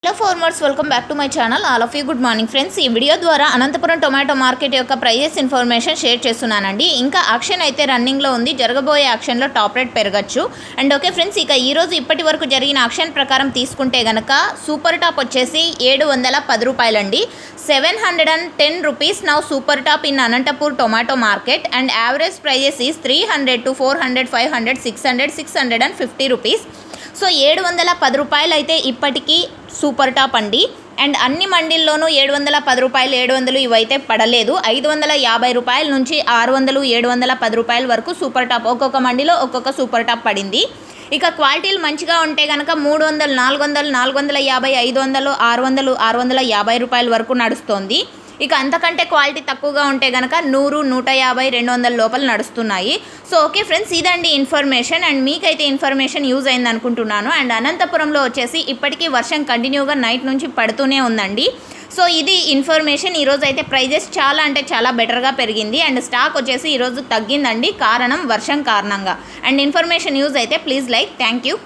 Hello farmers, welcome back to my channel. All of you good morning friends. ఈ video ద్వారా Anantapuram tomato market యొక్క prices information share చేస్తున్నానండి. ఇంకా auction అయితే రన్నింగ్లో ఉంది. జరగబోయే ఆక్షన్లో టాప్ రేట్ పెరగచ్చు. అండ్ ఓకే ఫ్రెండ్స్, ఇక ఈరోజు ఇప్పటి వరకు జరిగిన ఆక్షన్ ప్రకారం తీసుకుంటే కనుక సూపర్ టాప్ వచ్చేసి 710 రూపాయలండి. 710 rupees now super top in Anantapur tomato market, and average prices is 300 to 400, 500, 600, 650 rupees. So 710 రూపాయలు అయితే ఇప్పటికీ సూపర్ టాప్ అండి. అండ్ అన్ని మండీల్లోనూ 710 రూపాయలు, 700 ఇవైతే పడలేదు. 550 రూపాయల నుంచి 600, 710 రూపాయల వరకు సూపర్ టాప్ ఒక్కొక్క మండీలో ఒక్కొక్క సూపర్ టాప్ పడింది. ఇక క్వాలిటీలు మంచిగా ఉంటే కనుక 300, 400, 450, 500, 600, 650 రూపాయల వరకు నడుస్తోంది. ఇక అంతకంటే క్వాలిటీ తక్కువగా ఉంటే కనుక 100, 150, 200 లోపల నడుస్తున్నాయి. సో ఓకే ఫ్రెండ్స్, ఇదండి ఇన్ఫర్మేషన్. అండ్ మీకైతే ఇన్ఫర్మేషన్ యూజ్ అయింది అనుకుంటున్నాను. అండ్ అనంతపురంలో వచ్చేసి ఇప్పటికీ వర్షం కంటిన్యూగా నైట్ నుంచి పడుతూనే ఉందండి. సో ఇది ఇన్ఫర్మేషన్. ఈరోజు అయితే ప్రైజెస్ చాలా అంటే చాలా బెటర్గా పెరిగింది. అండ్ స్టాక్ వచ్చేసి ఈరోజు తగ్గిందండి, కారణం వర్షం కారణంగా. అండ్ ఇన్ఫర్మేషన్ యూజ్ అయితే ప్లీజ్ లైక్. Thank you.